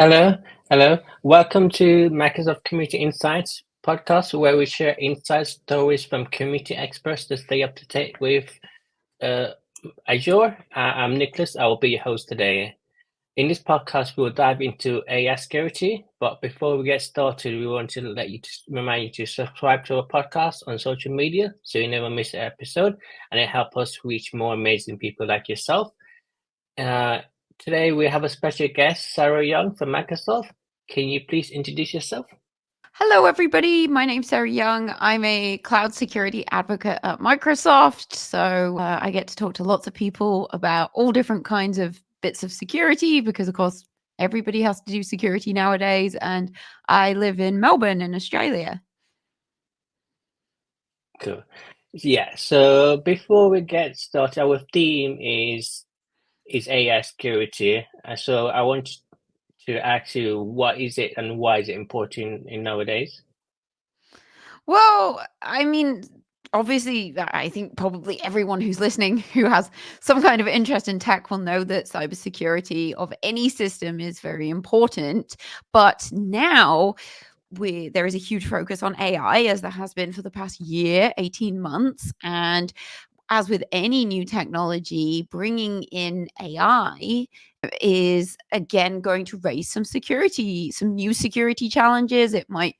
Hello, hello. Welcome to Microsoft Community Insights podcast, where we share insights, stories from community experts to stay up to date with uh, Azure. I'm Nicholas. I will be your host today. In this podcast, we will dive into AISecurity. But before we get started, we want to remind you to subscribe to our podcast on social media so you never miss an episode, and it helps us reach more amazing people like yourself. Today we have a special guest, Sarah Young from Microsoft. Can you please introduce yourself? Hello, everybody. My name's Sarah Young. I'm a cloud security advocate at Microsoft. So I get to talk to lots of people about all different kinds of bits of security because, of course, everybody has to do security nowadays. And I live in Melbourne in Australia. Cool. Yeah, so before we get started, our theme is AI security. So I want to ask you, what is it and why is it important in nowadays? Well, I mean, obviously, I think probably everyone who's listening who has some kind of interest in tech will know that cybersecurity of any system is very important. But now, there is a huge focus on AI, as there has been for the past year, 18 months. And as with any new technology, bringing in AI is again going to raise some new security challenges. It might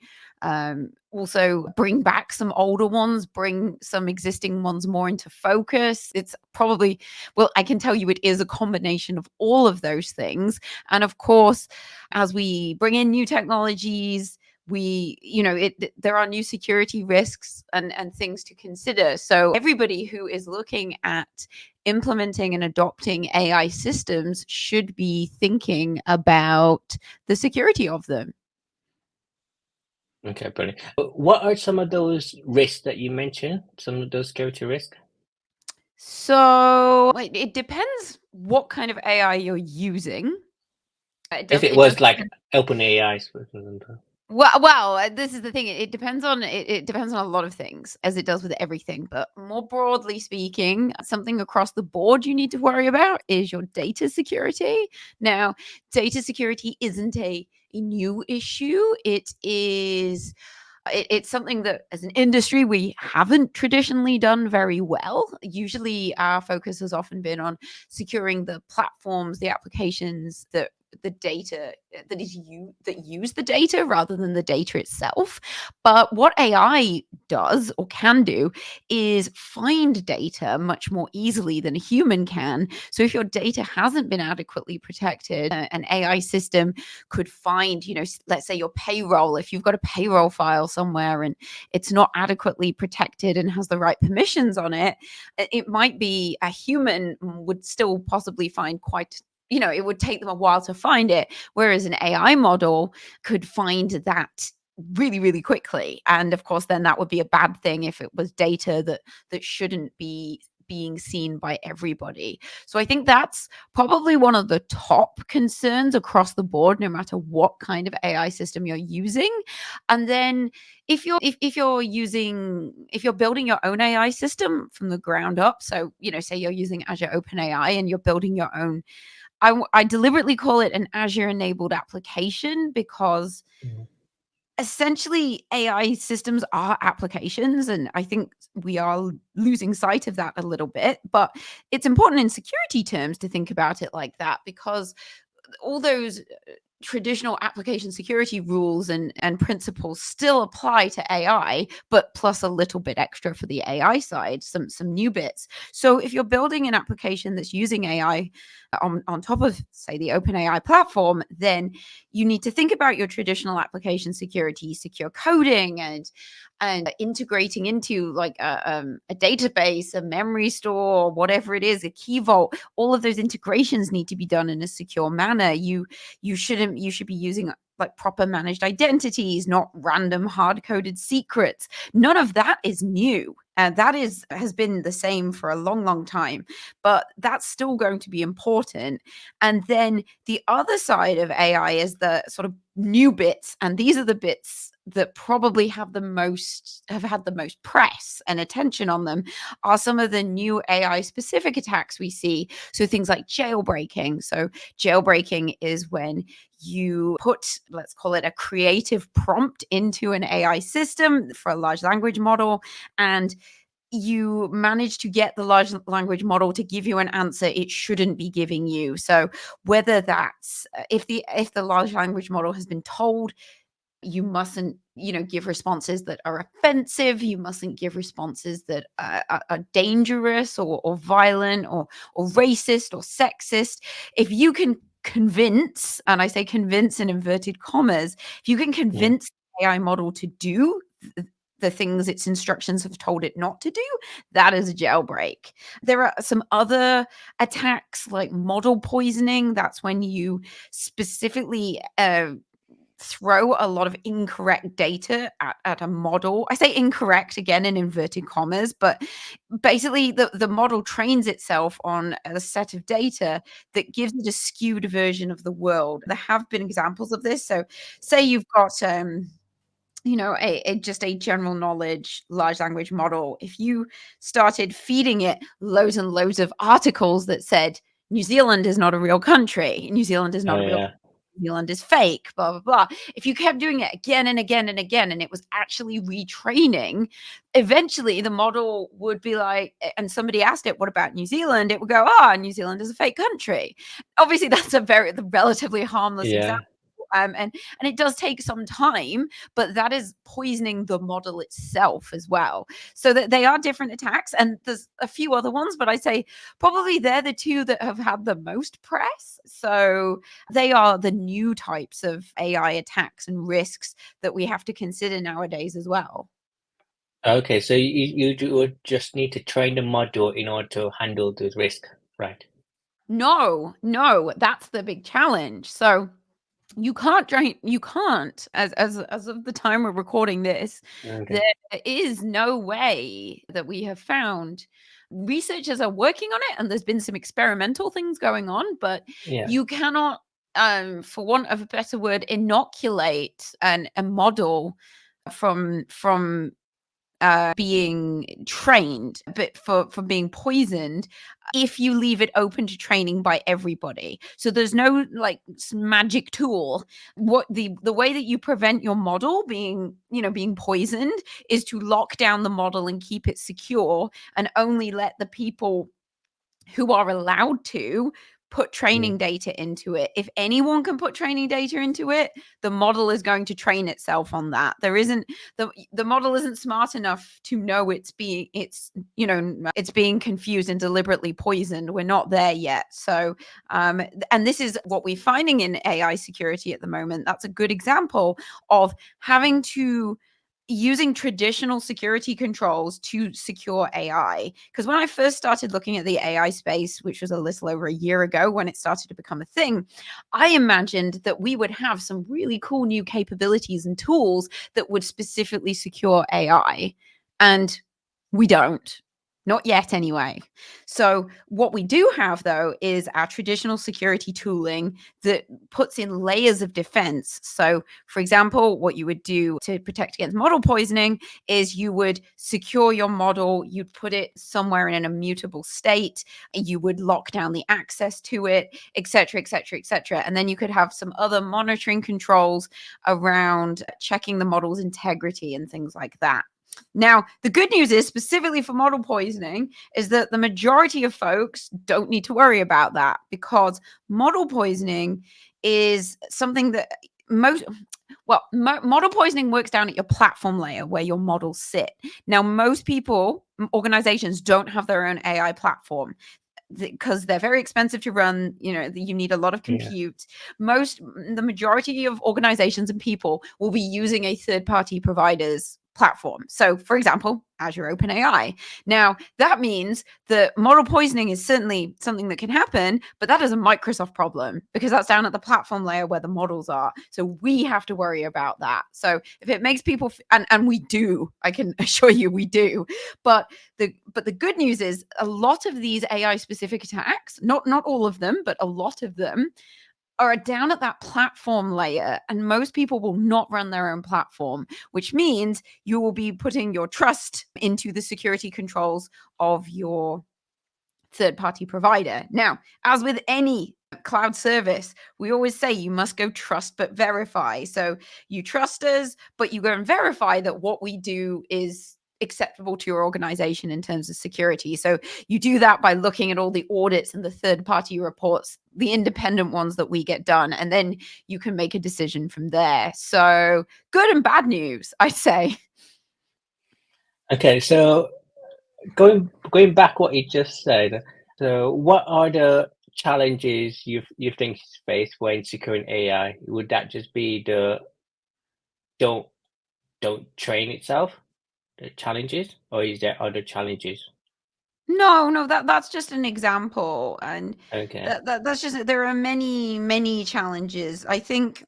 also bring back some older ones, bring some existing ones more into focus. It's probably, well, I can tell you it is a combination of all of those things. And of course, as we bring in new technologies, there are new security risks and things to consider. So everybody who is looking at implementing and adopting AI systems should be thinking about the security of them. Okay, brilliant. What are some of those risks that you mentioned? Some of those security risks? So it depends what kind of AI you're using. If it It does was like depend. OpenAI, for example. Well, this is the thing. It depends on it depends on a lot of things, as it does with everything. But more broadly speaking, something across the board you need to worry about is your data security. Now, data security isn't a new issue. It's something that as an industry we haven't traditionally done very well. Usually our focus has often been on securing the platforms, the applications, the data that use the data rather than the data itself. But what AI does or can do is find data much more easily than a human can. So if your data hasn't been adequately protected, an AI system could find, let's say your payroll. If you've got a payroll file somewhere and it's not adequately protected and has the right permissions on it, it might be a human would still possibly find it would take them a while to find it, whereas an AI model could find that really, really quickly. And of course, then that would be a bad thing if it was data that shouldn't be being seen by everybody. So I think that's probably one of the top concerns across the board, no matter what kind of AI system you're using. And then if you're building your own AI system from the ground up, so say you're using AzureOpenAI and you're building your own, I deliberately call it an Azure-enabled application because essentially AI systems are applications, and I think we are losing sight of that a little bit. But it's important in security terms to think about it like that, because all those traditional application security rules and principles still apply to AI, but plus a little bit extra for the AI side, some new bits. So if you're building an application that's using AI on top of, say, the OpenAI platform, then you need to think about your traditional application security, secure coding, and integrating into like a database, a memory store, whatever it is, a key vault. All of those integrations need to be done in a secure manner. You should be using like proper managed identities, not random hard-coded secrets. None of that is new. And that has been the same for a long, long time, but that's still going to be important. And then the other side of AI is the sort of new bits, and these are the bits that probably have had the most press and attention on them, are some of the new AI specific attacks we see. So things like jailbreaking. So jailbreaking is when you put, let's call it, a creative prompt into an AI system for a large language model, and you manage to get the large language model to give you an answer it shouldn't be giving you. So whether that's if the large language model has been told you mustn't, give responses that are offensive, you mustn't give responses that are dangerous or violent or racist or sexist, if you can convince, and I say convince in inverted commas, if you can convince the AI model to do the things its instructions have told it not to do, that is a jailbreak. There are some other attacks like model poisoning. That's when you specifically throw a lot of incorrect data at a model. I say incorrect again in inverted commas, but basically the model trains itself on a set of data that gives it a skewed version of the world. There have been examples of this. So say you've got just a general knowledge large language model. If you started feeding it loads and loads of articles that said New Zealand is not a real country, New Zealand is not a real country, New Zealand is fake, blah, blah, blah. If you kept doing it again and again and again, and it was actually retraining, eventually the model would be like, and somebody asked it, what about New Zealand? It would go, New Zealand is a fake country. Obviously, that's a relatively harmless example. And it does take some time, but that is poisoning the model itself as well. So that they are different attacks, and there's a few other ones, but I say probably they're the two that have had the most press. So they are the new types of AI attacks and risks that we have to consider nowadays as well. Okay, so you would just need to train the module in order to handle the risk, right? No, that's the big challenge. So you can't as of the time we're recording this, there is no way that we have found. Researchers are working on it, and there's been some experimental things going on, but you cannot, for want of a better word, inoculate a model from being trained, but for being poisoned, if you leave it open to training by everybody. So there's no like magic tool. What the way that you prevent your model being poisoned is to lock down the model and keep it secure, and only let the people who are allowed to put training data into it. If anyone can put training data into it, the model is going to train itself on that. There isn't the model isn't smart enough to know it's being confused and deliberately poisoned. We're not there yet. So and this is what we're finding in AI security at the moment. That's a good example of having to using traditional security controls to secure AI. Because when I first started looking at the AI space, which was a little over a year ago when it started to become a thing, I imagined that we would have some really cool new capabilities and tools that would specifically secure AI. And we don't. Not yet, anyway. So what we do have, though, is our traditional security tooling that puts in layers of defense. So, for example, what you would do to protect against model poisoning is you would secure your model, you'd put it somewhere in an immutable state, you would lock down the access to it, etc., etc., etc. And then you could have some other monitoring controls around checking the model's integrity and things like that. Now, the good news is, specifically for model poisoning, is that the majority of folks don't need to worry about that, because model poisoning is something that model poisoning works down at your platform layer where your models sit. Now, most people, organizations, don't have their own AI platform because they're very expensive to run. You need a lot of compute. The majority of organizations and people will be using a third-party provider's platform. So, for example, AzureOpenAI. Now, that means that model poisoning is certainly something that can happen, but that is a Microsoft problem because that's down at the platform layer where the models are. So we have to worry about that. So if it makes people, and we do, I can assure you we do. But the good news is a lot of these AI specific attacks, not all of them, but a lot of them are down at that platform layer, and most people will not run their own platform, which means you will be putting your trust into the security controls of your third-party provider. Now, as with any cloud service, we always say you must go trust but verify. So you trust us, but you go and verify that what we do is acceptable to your organization in terms of security. So you do that by looking at all the audits and the third-party reports, the independent ones that we get done, and then you can make a decision from there. So good and bad news, I'd say. Okay, so going back what you just said, so what are the challenges you think is faced when securing AI? Would that just be the don't train itself, the challenges, or is there other challenges? No, that's just an example, and Okay. that's just there are many challenges. I think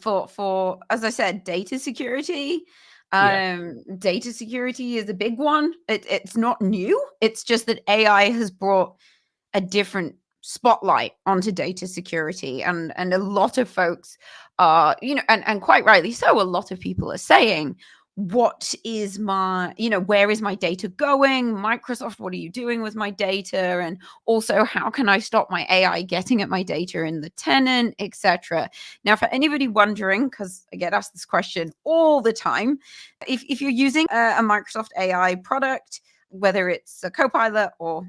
for as I said, Yeah. data security is a big one. It's not new. It's just that AI has brought a different spotlight onto data security, and a lot of folks are, and quite rightly so, a lot of people are saying, what is my, where is my data going? Microsoft, what are you doing with my data? And also, how can I stop my AI getting at my data in the tenant, etc. Now, for anybody wondering, because I get asked this question all the time, if you're using a Microsoft AI product, whether it's a Copilot or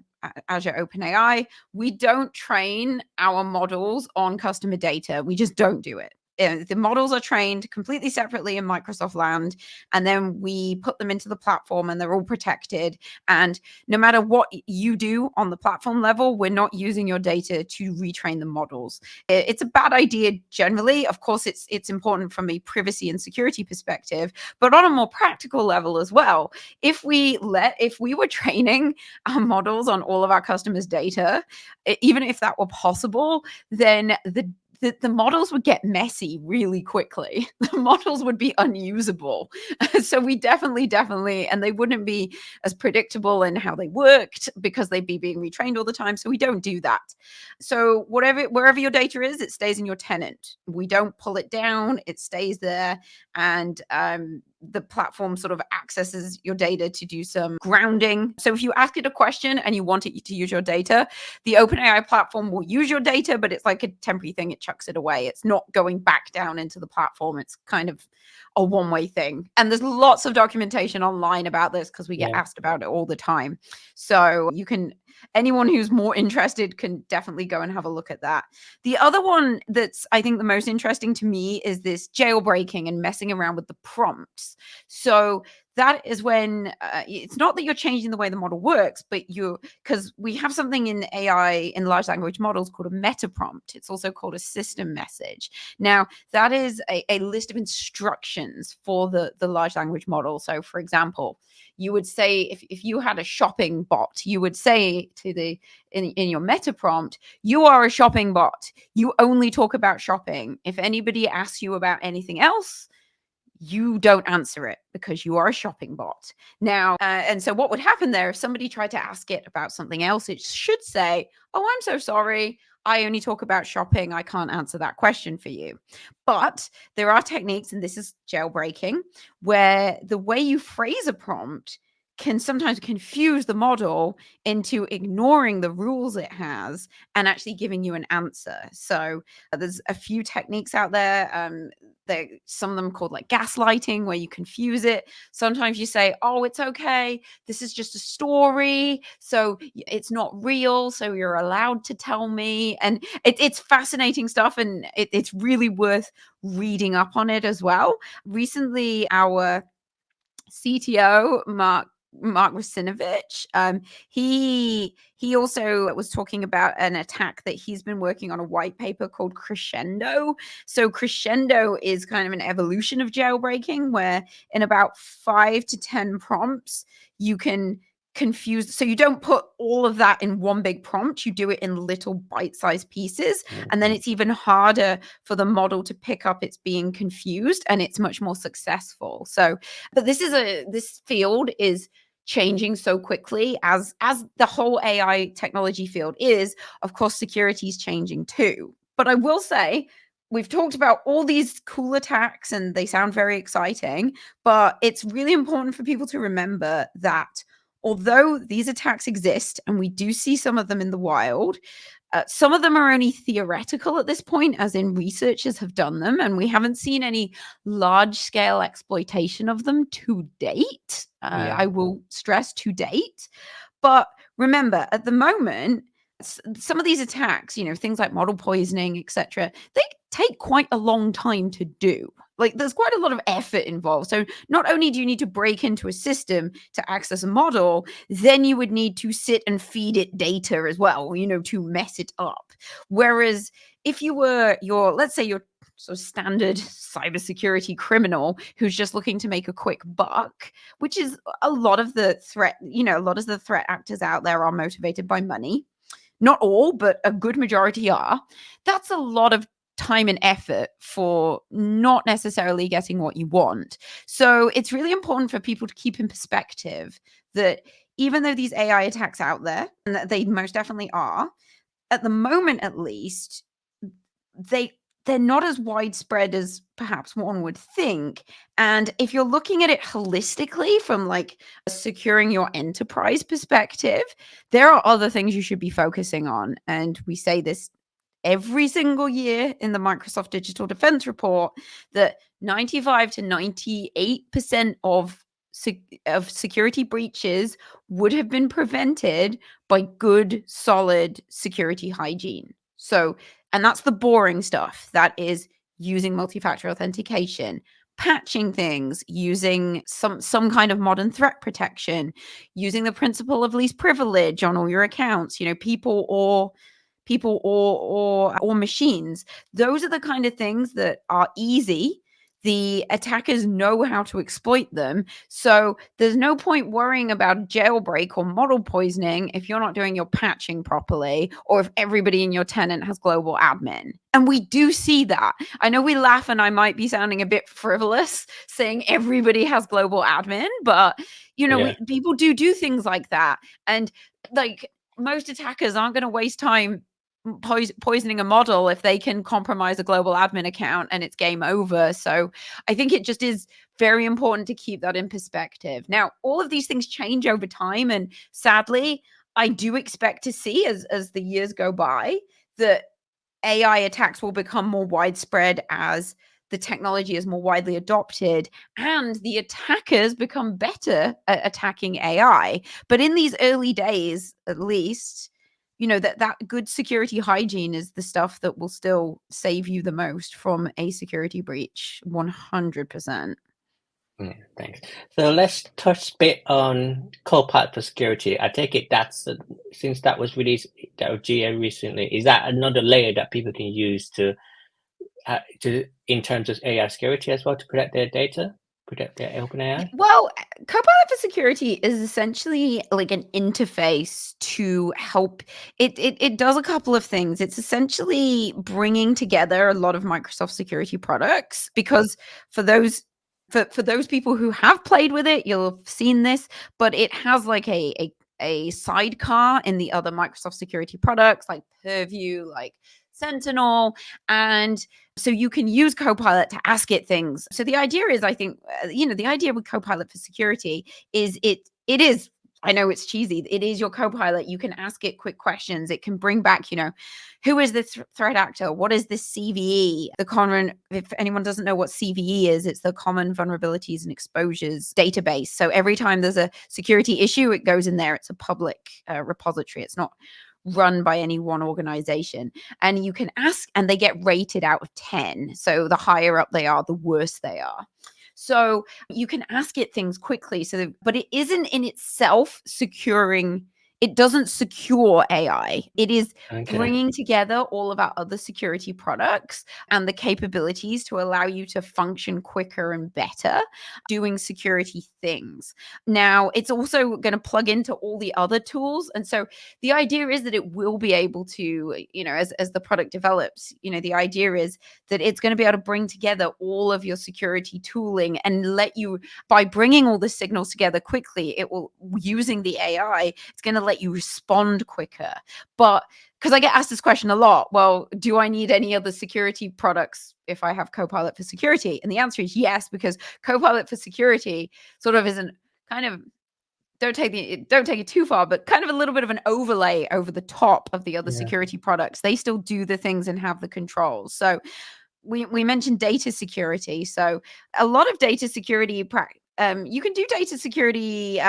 Azure OpenAI, we don't train our models on customer data. We just don't do it. The models are trained completely separately in Microsoft land, and then we put them into the platform, and they're all protected. And no matter what you do on the platform level, we're not using your data to retrain the models. It's a bad idea generally. Of course, it's important from a privacy and security perspective, but on a more practical level as well. If we were training our models on all of our customers' data, even if that were possible, then the models would get messy really quickly. The models would be unusable. So we definitely, and they wouldn't be as predictable in how they worked because they'd be being retrained all the time. So we don't do that. So wherever your data is, it stays in your tenant. We don't pull it down. It stays there. And the platform sort of accesses your data to do some grounding. So if you ask it a question and you want it to use your data, the OpenAI platform will use your data, but it's like a temporary thing. It chucks it away. It's not going back down into the platform. It's kind of a one-way thing. And there's lots of documentation online about this because we get Yeah. asked about it all the time. So anyone who's more interested can definitely go and have a look at that. The other one that's, I think, the most interesting to me is this jailbreaking and messing around with the prompts. So that is when it's not that you're changing the way the model works, but because we have something in AI, in large language models, called a meta prompt. It's also called a system message. Now, that is a list of instructions for the large language model. So, for example, you would say, if you had a shopping bot, you would say to in your meta prompt, you are a shopping bot. You only talk about shopping. If anybody asks you about anything else, you don't answer it because you are a shopping bot. Now, and so what would happen there if somebody tried to ask it about something else, it should say, oh, I'm so sorry. I only talk about shopping. I can't answer that question for you. But there are techniques, and this is jailbreaking, where the way you phrase a prompt can sometimes confuse the model into ignoring the rules it has and actually giving you an answer. So there's a few techniques out there. Some of them called like gaslighting, where you confuse it. Sometimes you say, oh, it's okay, this is just a story, so it's not real, so you're allowed to tell me. And it's fascinating stuff, and it's really worth reading up on it as well. Recently, our CTO, Mark Mark Russinovich. He also was talking about an attack that he's been working on, a white paper called Crescendo. So Crescendo is kind of an evolution of jailbreaking, where in about 5 to 10 prompts you can confuse. So you don't put all of that in one big prompt. You do it in little bite-sized pieces, and then it's even harder for the model to pick up it's being confused, and it's much more successful. So, but this field is changing so quickly, as the whole AI technology field is. Of course, security is changing too. But I will say, we've talked about all these cool attacks and they sound very exciting, but it's really important for people to remember that although these attacks exist and we do see some of them in the wild, some of them are only theoretical at this point, as in researchers have done them, and we haven't seen any large-scale exploitation of them to date. I will stress to date. But remember, at the moment, some of these attacks, things like model poisoning, etc., they take quite a long time to do. Like, there's quite a lot of effort involved. So not only do you need to break into a system to access a model, then you would need to sit and feed it data as well, to mess it up. Whereas if you were let's say your sort of standard cybersecurity criminal who's just looking to make a quick buck, which is a lot of the threat, a lot of the threat actors out there are motivated by money. Not all, but a good majority are. That's a lot of time and effort for not necessarily getting what you want. So it's really important for people to keep in perspective that even though these AI attacks out there, and that they most definitely are, at the moment at least, they're not as widespread as perhaps one would think. And if you're looking at it holistically from like a securing your enterprise perspective, there are other things you should be focusing on. And we say this every single year in the Microsoft Digital Defense Report, that 95 to 98% of security breaches would have been prevented by good, solid security hygiene. So, and that's the boring stuff. That is using multi-factor authentication, patching things, using some kind of modern threat protection, using the principle of least privilege on all your accounts, people or machines. Those are the kind of things that are easy. The attackers know how to exploit them. So there's no point worrying about jailbreak or model poisoning if you're not doing your patching properly, or if everybody in your tenant has global admin. And we do see that. I know we laugh, and I might be sounding a bit frivolous saying everybody has global admin, but people do things like that. And like, most attackers aren't going to waste time poisoning a model if they can compromise a global admin account and it's game over. So I think it just is very important to keep that in perspective. Now, all of these things change over time, and sadly, I do expect to see as the years go by that AI attacks will become more widespread as the technology is more widely adopted and the attackers become better at attacking AI. But in these early days, at least, that good security hygiene is the stuff that will still save you the most from a security breach, 100%. Yeah, thanks. So let's touch a bit on Copilot for security. I take it since that was released, that was GA recently, is that another layer that people can use to in terms of AI security as well, to protect their data, protect their OpenAI? Well, Copilot for security is essentially like an interface to help. It does a couple of things. It's essentially bringing together a lot of Microsoft security products, because for those people who have played with it, you'll have seen this, but it has like a sidecar in the other Microsoft security products like Purview, like Sentinel. And so you can use Copilot to ask it things. So the idea is, I think, the idea with Copilot for security is it is, I know it's cheesy, it is your Copilot. You can ask it quick questions. It can bring back, who is this threat actor? What is this CVE? If anyone doesn't know what CVE is, it's the Common Vulnerabilities and Exposures database. So every time there's a security issue, it goes in there. It's a public repository. It's not run by any one organization, and you can ask, and they get rated out of 10. So the higher up they are, the worse they are. So you can ask it things quickly. But it isn't in itself securing. It doesn't secure AI. It is bringing together all of our other security products and the capabilities to allow you to function quicker and better doing security things. Now, it's also going to plug into all the other tools. And so the idea is that it will be able to, as the product develops, the idea is that it's going to be able to bring together all of your security tooling and let you, by bringing all the signals together quickly, it will, using the AI, it's going to let you respond quicker. But because I get asked this question a lot, well, do I need any other security products if I have Copilot for Security? And the answer is yes, because Copilot for Security sort of isn't kind of, don't take it too far, but kind of a little bit of an overlay over the top of the other security products. They still do the things and have the controls. So we mentioned data security. So a lot of data security, you can do data security.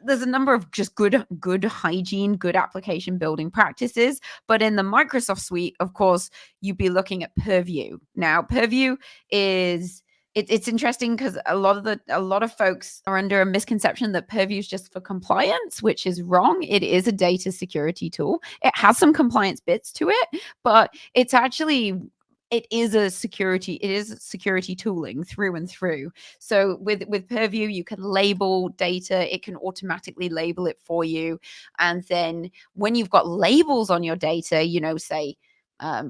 There's a number of just good hygiene, good application building practices. But in the Microsoft suite, of course, you'd be looking at Purview. Now, Purview is it's interesting because a lot of folks are under a misconception that Purview is just for compliance, which is wrong. It is a data security tool. It has some compliance bits to it, but it's actually it is security tooling through and through. So with Purview, you can label data. It can automatically label it for you. And then when you've got labels on your data, say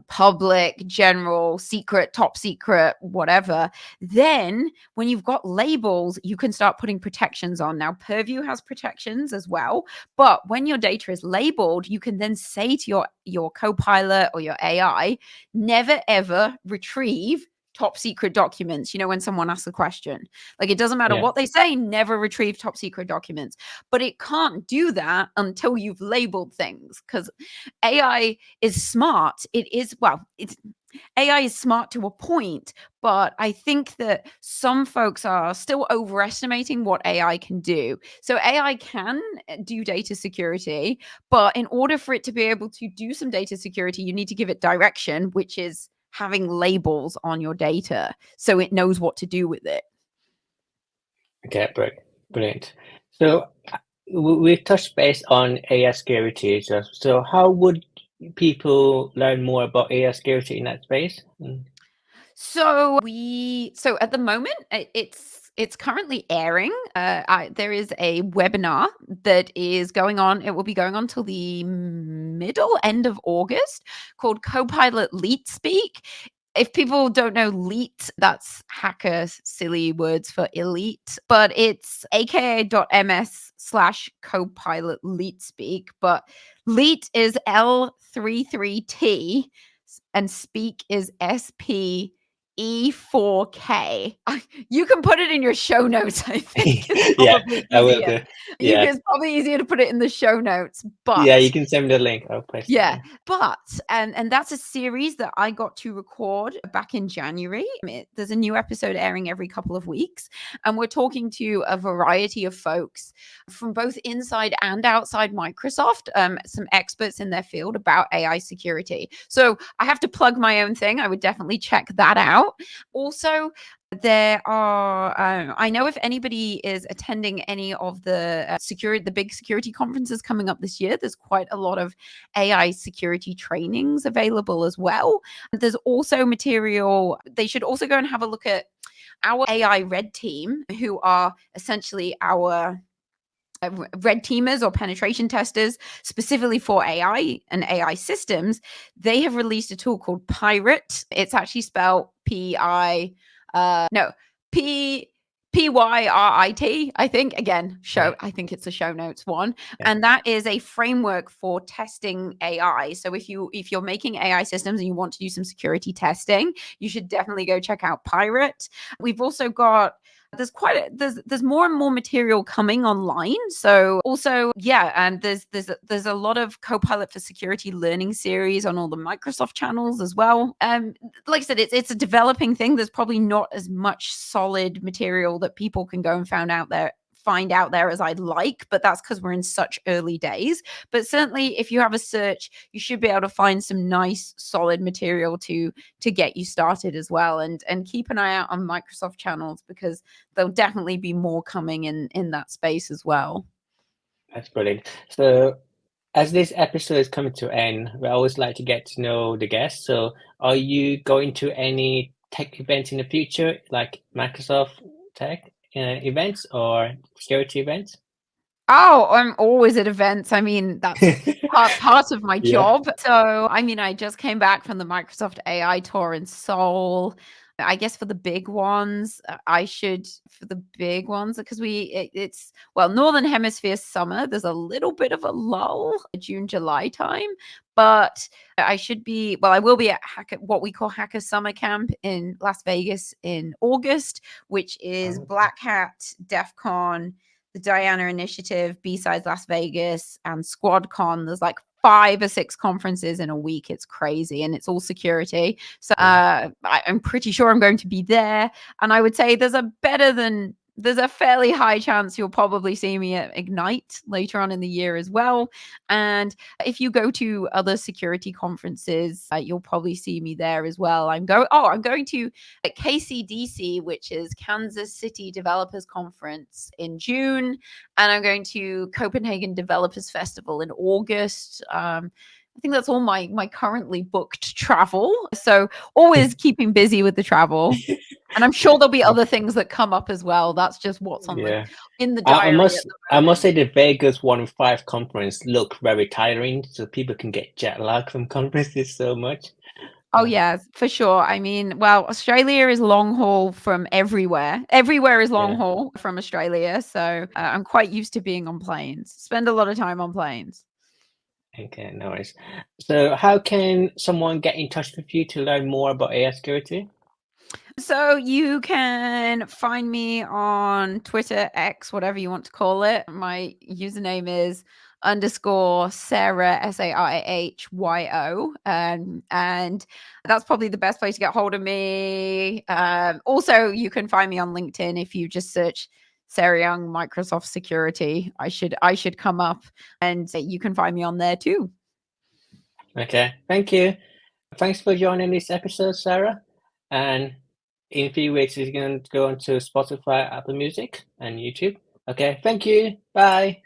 public, general, secret, top secret, whatever. Then when you've got labels, you can start putting protections on. Now, Purview has protections as well, but when your data is labeled, you can then say to your Copilot or your AI, never ever retrieve top secret documents. When someone asks a question, like, it doesn't matter what they say, never retrieve top secret documents. But it can't do that until you've labeled things, because AI is smart. AI is smart to a point, but I think that some folks are still overestimating what AI can do. So AI can do data security, but in order for it to be able to do some data security, you need to give it direction, which is having labels on your data so it knows what to do with it. Okay, brilliant. So we've touched base on AISecurity. So how would people learn more about AISecurity in that space? So at the moment, it's currently airing. There is a webinar that is going on. It will be going on till the end of August, called Copilot Leet Speak. If people don't know Leet, that's hacker silly words for elite, but it's aka.ms/Copilot Leet Speak. But Leet is L33T and Speak is SPE4K. You can put it in your show notes, I think. It's probably easier. I will do. Yeah. It's probably easier to put it in the show notes. But yeah, you can send me the link. I'll post it. But and that's a series that I got to record back in January. There's a new episode airing every couple of weeks, and we're talking to a variety of folks from both inside and outside Microsoft, some experts in their field about AI security. So I have to plug my own thing. I would definitely check that out. Also, there are I know if anybody is attending any of the big security conferences coming up this year, there's quite a lot of AI security trainings available as well. There's also material. They should also go and have a look at our AI red team, who are essentially our red teamers or penetration testers specifically for AI and AI systems. They have released a tool called Pirate. It's actually spelled Pyrit, I think. Again, I think it's a show notes one. And that is a framework for testing AI. So if you're making AI systems and you want to do some security testing, you should definitely go check out Pirate. We've also got there's more and more material coming online. So also, and there's a lot of Copilot for Security learning series on all the Microsoft channels as well. Like I said, it's a developing thing. There's probably not as much solid material that people can go and find out there as I'd like, but that's because we're in such early days. But certainly if you have a search, you should be able to find some nice solid material to get you started as well. And keep an eye out on Microsoft channels, because there'll definitely be more coming in that space as well. That's brilliant. So as this episode is coming to end, we always like to get to know the guests. So are you going to any tech events in the future, like Microsoft tech events or security events? Oh, I'm always at events. I mean, that's part of my Yeah. job. So, I mean, I just came back from the Microsoft AI tour in Seoul. I guess for the big ones, for the big ones, because it's, well, Northern Hemisphere summer. There's a little bit of a lull, June, July time, but I will be at what we call Hacker Summer Camp in Las Vegas in August, which is Black Hat, DEF CON, the Diana Initiative, B-Sides Las Vegas, and SquadCon. There's like 5 or 6 conferences in a week. It's crazy, and it's all security. So I'm pretty sure I'm going to be there. And I would say there's a fairly high chance you'll probably see me at Ignite later on in the year as well. And if you go to other security conferences, you'll probably see me there as well. I'm going to KCDC, which is Kansas City Developers Conference, in June, and I'm going to Copenhagen Developers Festival in August. I think that's all my currently booked travel. So always keeping busy with the travel. And I'm sure there'll be other things that come up as well. That's just what's on in the diary at the I moment. must say the Vegas 1 in 5 conference look very tiring, so people can get jet lag from conferences so much. Oh, yeah, for sure. I mean, well, Australia is long haul from everywhere. Everywhere is long haul from Australia. So I'm quite used to being on planes. Spend a lot of time on planes. Okay, no worries. So how can someone get in touch with you to learn more about AI security? So you can find me on Twitter, X, whatever you want to call it. My username is _Sarah, SAIHYO. And that's probably the best place to get hold of me. Also, you can find me on LinkedIn if you just search Sarah Young, Microsoft Security. I should come up, and you can find me on there too. Okay, thank you. Thanks for joining this episode, Sarah. And in a few weeks, you're going to go onto Spotify, Apple Music, and YouTube. Okay, thank you. Bye.